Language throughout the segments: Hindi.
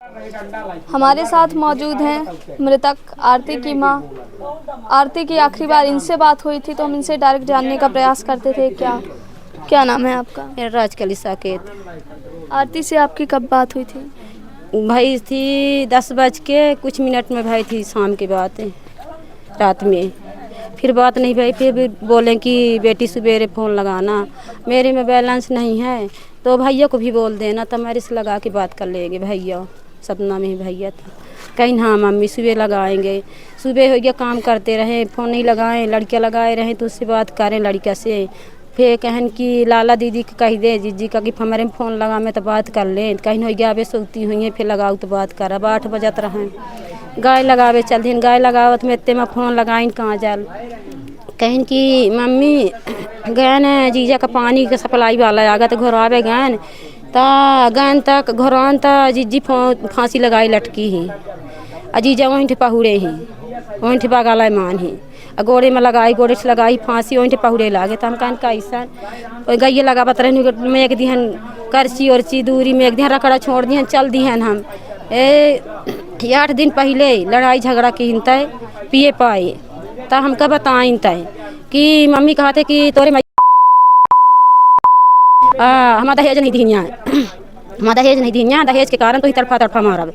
हमारे साथ मौजूद हैं मृतक आरती की मां। आरती की आखिरी बार इनसे बात हुई थी तो हम इनसे डायरेक्ट जानने का प्रयास करते थे। क्या नाम है आपका? मेरा राजकली साकेत। आरती से आपकी कब बात हुई थी? भाई थी 10 बज के कुछ मिनट में भाई थी शाम की बात रात में। फिर बात नहीं भाई, फिर भी बोले कि बेटी सवेरे फ़ोन लगाना, मेरे में बैलेंस नहीं है तो भैया को भी बोल देना, तो मेरे से लगा के बात कर लेंगे भैया। सपना में ही भैया था, कहीं हाँ मम्मी सुबह लगाएंगे। सुबह हो गया काम करते रहे, फ़ोन नहीं लगाएं, लड़कियाँ लगाए रहें तो उससे बात करें लड़किया से। फिर कहन कि लाला दीदी को कह दे जीजी का कि हमारे में फ़ोन लगा में तो बात कर लें। कहीं हो गया अबे सोती हुई हैं, फिर लगाओ तो बात कर। अब 8 बजत रहें, गाय लगावे चल दिन, गाय लगावत में इतने में फ़ोन लगाइन कहाँ जाल। कहें कि मम्मी गैन जीजा का पानी का सप्लाई वाला आगा तो घर आवे गैन गैन तक घरान जीजी फांसी लगाई लटकी ही। अजीजा वहीं पहुड़े ही, वहीं बगाला मान ही गोड़े में लगाई, गोड़े से लगाई फांसी वहीं पहुड़े लागे। तो हम कहन कैसा गैया लगावत रहे में एक दिहन करची उर्ची दूरी में एक दिन रकड़ा छोड़ दिहन चल दिहन। हम 8 दिन पहले लड़ाई झगड़ा की हिंता पिए पाए तो हमका बताइन तय कि मम्मी कहा थे कि तोरे हमारा दहेज नहीं दिया हमारा दहेज नहीं दिया, दहेज के कारण तो ही तड़फा मारब,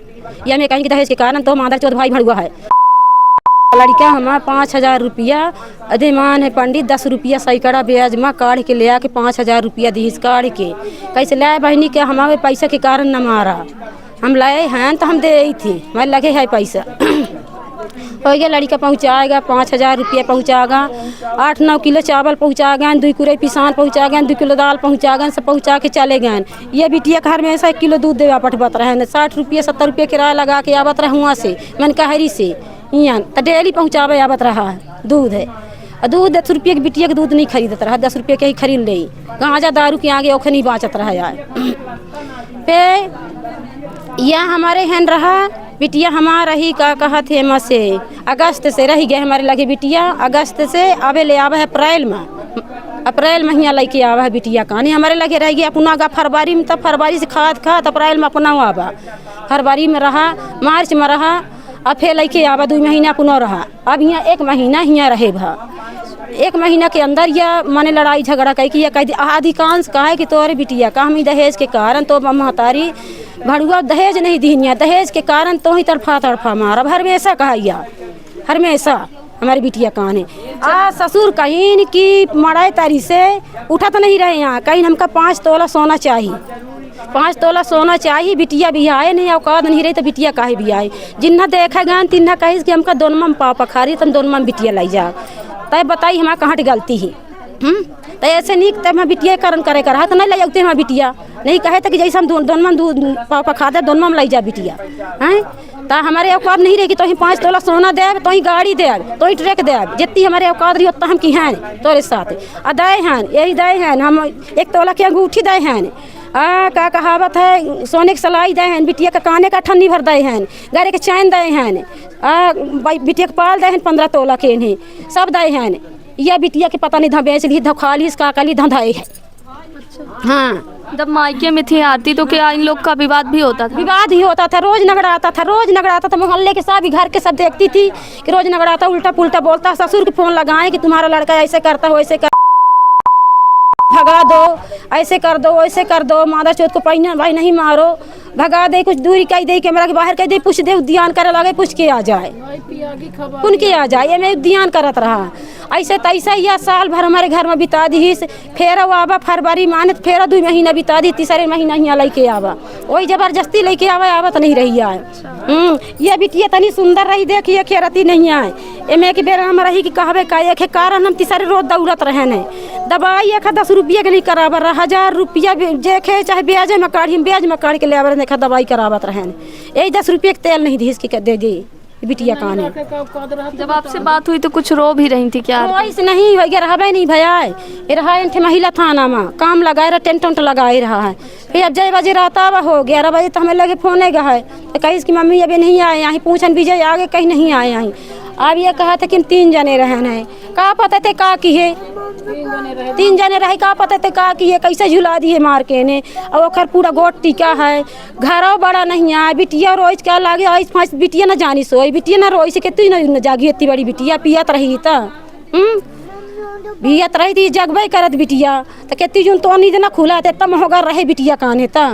या मैं कहीं कि दहेज के कारण तो मादर चौथ भाई भड़ुआ है। लड़का हमारा 5000 रुपया अधिमान है पंडित, 10 रुपया सैकड़ा ब्याज में काढ़ के ले आके 5000 रुपया दीस काढ़ के। कैसे लाए बहनी के हमारे पैसा के कारण न मारा, हम लाए हैं तो हम दे थी, मैं लगे है पैसा हो गया। लड़का पहुँचाएगा 5000 रुपया पहुँचाएगा, 8-9 किलो चावल पहुँचाएगा, 2 कुरे पिसान पहुँचाएगा, 2 किलो दाल पहुँचाएगा, सब पहुँचा के चले गए। ये बिटिया घर में ऐसा 1 किलो दूध देवा पटबत रहे, 60 रुपया 70 रुपया किराया लगा के आवत रहे वहाँ से मन कहरी से यहाँ तो डेली पहुँचावे आवत रहा है। दूध है दूध 10 रुपये की बिटिया के दूध नहीं खरीदत रहा, 10 रुपये के ही खरीद ले। गांजा दारू के आगे ओखे नहीं बाँचत रहा यार। पे यह हमारे हन रहा बिटिया हमारा ही का कहा थे माँ से अगस्त से रही गए हमारे लगे बिटिया। अगस्त से आवे ले आवा है अप्रैल महीना लेके आवा है बिटिया कहानी हमारे लगे रह गया। अपना गा फरवरी में, तब फरवरी से खाद अप्रैल में अपना आवा, फरवरी में रहा, मार्च में रहा, अब फिर लेके आवा 2 महीना अपना रहा। अब यहाँ 1 महीना यहाँ रहे भा, 1 महीना के अंदर यह माने लड़ाई झगड़ा कह कि अधिकांश कहा है कि तोरे बिटिया का हम दहेज के कारण तो महतारी भड़ुआ दहेज नहीं दीनिया, दहेज के कारण तो ही तड़फा मारा। हमेशा कहा हमेशा हमारी बिटिया कहान है। ससुर कहीं कि मड़ाई तारी से उठा तो नहीं रहे यहाँ, कहीं हमका 5 तोला सोना चाहिए, 5 तोला सोना चाहिए। बिटिया भी आए नहीं, औकात नहीं रही तो बिटिया काहे भी आए। जिन्ना देखा गया तिन्ना कही कि हमका दोनों में पाव पखारी तुम दोनों में बिटिया लाई जा, तय बताई हमारा कहाँ गलती है। तो ऐसे नहीं तब मैं बिटिया कारण करे करा तो नहीं ले जाते हमारा बिटिया नहीं कहे था कि जैसे हम दोनों में दूध पाव पखा दे दोनों में लाई जा बिटिया हैं। तो हमारे औकात नहीं रहेगी तो ही 5 तोला सोना देव, तो ही गाड़ी देव, तो ही ट्रक देव, जितनी हमारे औकात रही उतना हम की हैं तोरे साथ अदाय हैं, यही दाय हैं। हम 1 तोला की अंगूठी दे हैं, का कहावत है सोने की सलाई दे हैं, बिटिया का काने का ठन्नी भर दे हैं, गाड़ी के चैन दे हैं, बिटिया के पाल दे हैं 15 तोला के इन्हें सब दे हैं। यह बिटिया के पता नहीं धा बेच ली धोखाली इसका काली धंधाए है। हाँ जब मायके में थी आरती तो क्या इन लोग का विवाद भी होता था? विवाद ही होता था, रोज झगड़ा आता था। मोहल्ले के सब घर के सब देखती थी कि रोज झगड़ा आता, उल्टा पुल्टा बोलता। ससुर के फ़ोन लगाए कि तुम्हारा लड़का ऐसे करता हो, ऐसे कर भगा दो, ऐसे कर दो, वैसे कर दो, मादर चौथ को पहिना भाई नहीं मारो, भगा दे, कुछ दूरी कह दे, कैमरा के बाहर कह दे, पूछ दे, उद्यान करे लगे, पूछ के आ जाए, कुन के आ जाए। ये मैं उद्यान करत रहा ऐसे तैसा। यह साल भर हमारे घर में बिता दी, फेर आवा फरवरी माने फेर 2 महीना बिता दी, तीसरे महीना यहाँ लेके आवा, वही जबरदस्ती लेके आवत नहीं रही है। ये बिटिया तनी सुंदर रही, देखिए खेरती नहीं आए एम एक बेर हम रही कि कहबे का एक कारण हम तीसरे रोज दौड़त रहे ने दवाई 10 रुपया के नहीं करावर 1000 रुपया जेखे चाहे ब्याज में काढ़ के ले आवर देखा दवाई करावत रहे ने, यही 10 रुपये के तेल नहीं दी के दे दी बिटिया कहानी। जब आपसे बात हुई तो कुछ रो भी रही थी क्या? ऐसे नहीं हो गया, रहा नहीं भैया रहा महिला थाना में काम लगाए रहा, टेंट लगाए रहा है। फिर अब 6 बजे रहता हो 11 बजे तो हमें लगे फोन गया है तो कही कि मम्मी अभी नहीं आए यहाँ, पूछन विजय आगे कहीं नहीं आए यहाँ। अब ये कहा था कि 3 जने रहन है, का पता थे का की है, 3 जने रहे का पता थे का की है, कैसे झुला दिए मार के ने। और ओकर पूरा गोट टीका है, घरों बड़ा नहीं है, बिटिया रोज क्या लागे ऐस फांस बिटिया न जानी सोई, बिटिया न रोई से के तू न जागी इतनी बड़ी बिटिया पियत रही था बियत रही थी जगबे करत बिटिया तो केती जुन तो नींद न खुला थे तब होगा रहे बिटिया काने ता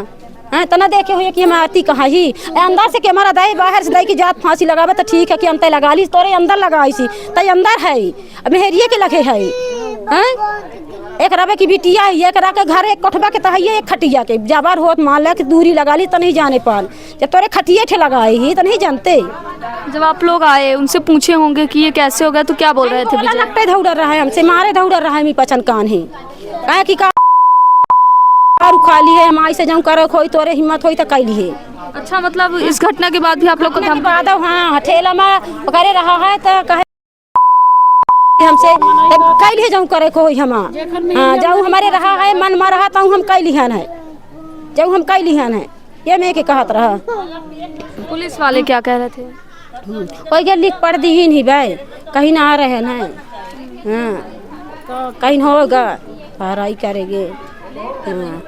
हैं तना देखे हुए कि हम आरती कहाँ ही अंदर से कैमरा दाई बाहर से दाई की जात फांसी लगावे तो ठीक है कि अंतर लगा ली तोरे अंदर लगाई सी तई अंदर है अब मेहरिए के लगे है हैं एक रवे की बिटिया है एक रखे घर एक कोठबा के तहिए एक खटिया के जबर होत मान ले कि दूरी लगा ली तो नहीं जाने पाल जब तोरे खटिए ठे लगाए ही तो नहीं जानते। जब आप लोग आए उनसे पूछे होंगे कि ये कैसे हो गया तो क्या बोल रहे थे? लगते दौड़ रहा है हमसे मारे दौड़ रहा है मी पचन कान है कहे कि दारू खा ली है हम ऐसे जाऊँ करो खोई तोरे हिम्मत होई तो कैली है। अच्छा, मतलब इस घटना के बाद भी आप लोग को धमकी? बाद हाँ ठेला में करे रहा है तो कहे हमसे कैली जाऊँ करे कोई हम हाँ जाऊँ हमारे रहा है मन में रहा तो हम कैली हन है जाऊँ हम कैली हन है ये मैं के कहत रहा। पुलिस वाले क्या कह रहे थे? कोई के लिख पढ़ दी ही नहीं भाई कहीं ना आ रहे ना हाँ कहीं होगा पढ़ाई करेंगे हाँ।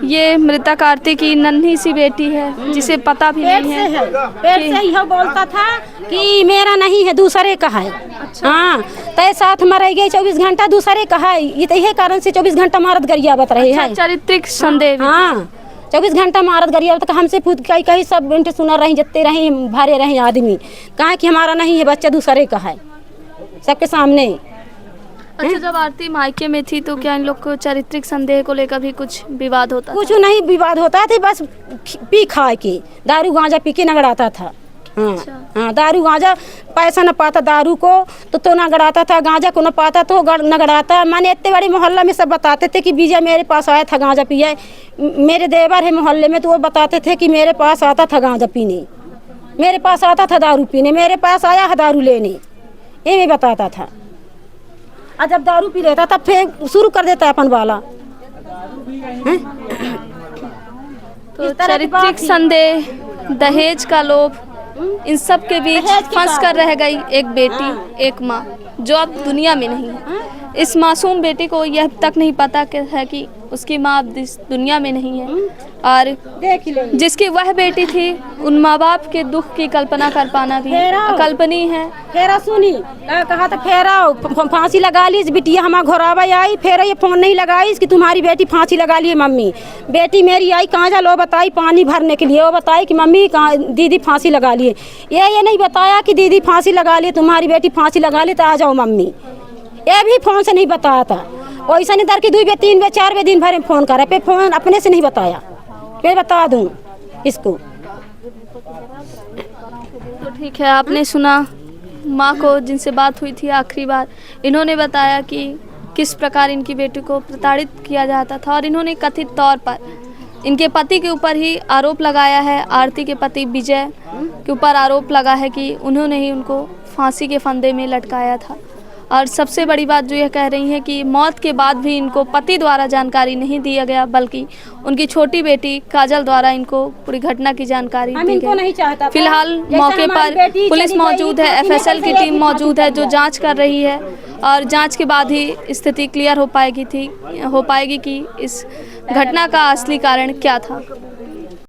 ये मृतक आरती की नन्ही सी बेटी है जिसे पता भी नहीं है पेट से ही बोलता था कि मेरा नहीं है दूसरे का है। अच्छा। हाँ तय साथ में रह गई 24 घंटा दूसरे का है ये तो यही कारण से 24 घंटा मारत गरियावत रहे है। चारित्रिक संदेह। हाँ 24 घंटा मारत गरियावत तो हमसे पूछ कहीं सब घंटे सुना रही जत्ते रहे भारे रहे आदमी कहा कि हमारा नहीं है बच्चा दूसरे का है सबके सामने। अच्छा, जब आरती मायके में थी तो क्या इन लोग को चारित्रिक संदेह को लेकर भी कुछ विवाद होता? कुछ नहीं विवाद होता था बस पी खा के दारू गांजा पी के नगड़ाता था। हाँ। अच्छा। हाँ दारू गांजा पैसा न पाता दारू को तो नगड़ाता था गांजा को न पाता तो नगड़ाता। मैंने इतने बड़े मोहल्ला में सब बताते थे कि बीजा मेरे पास आया था गांजा पिया मेरे देवर है मोहल्ले में तो वो बताते थे कि मेरे पास आता था गांजा पीने मेरे पास आता था दारू पीने मेरे पास आया है दारू लेने ये मैं बताता था। और जब दारू पी लेता तब फिर शुरू कर देता अपन वाला। तो चारित्रिक संदेह दहेज का लोभ इन सब के बीच फंस कर रह गई एक बेटी एक माँ जो अब दुनिया में नहीं है। इस मासूम बेटी को यह तक नहीं पता है कि उसकी माँ अब इस दुनिया में नहीं है और जिसकी वह बेटी थी उन माँ बाप के दुख की कल्पना कर पाना भी अकल्पनीय है। फेरा सुनी कहा था फेरा फांसी लगा ली बिटिया हमारा घोरावा आई फेरा ये फोन नहीं लगाई कि तुम्हारी बेटी फांसी लगा ली मम्मी बेटी मेरी आई कहाँ जा लो बताई पानी भरने के लिए वो बताई कि मम्मी दीदी फांसी लगा लिए ये नहीं बताया कि दीदी फांसी लगा ली तुम्हारी बेटी फांसी लगा ली तो आ जाओ मम्मी ये भी फोन से नहीं बताया था। वैसा नहीं दर की 2 3 4 दिन भर फोन करे पे फोन अपने से नहीं बताया मैं बता दूं इसको। तो ठीक है, आपने सुना माँ को जिनसे बात हुई थी आखिरी बार इन्होंने बताया कि किस प्रकार इनकी बेटी को प्रताड़ित किया जाता था और इन्होंने कथित तौर पर इनके पति के ऊपर ही आरोप लगाया है। आरती के पति विजय के ऊपर आरोप लगा है कि उन्होंने ही उनको फांसी के फंदे में लटकाया था और सबसे बड़ी बात जो यह कह रही है कि मौत के बाद भी इनको पति द्वारा जानकारी नहीं दिया गया बल्कि उनकी छोटी बेटी काजल द्वारा इनको पूरी घटना की जानकारी दी गई। फिलहाल मौके पर पुलिस मौजूद है, FSL की टीम मौजूद है जो जांच कर रही है और जांच के बाद ही स्थिति क्लियर हो पाएगी कि इस घटना का असली कारण क्या था।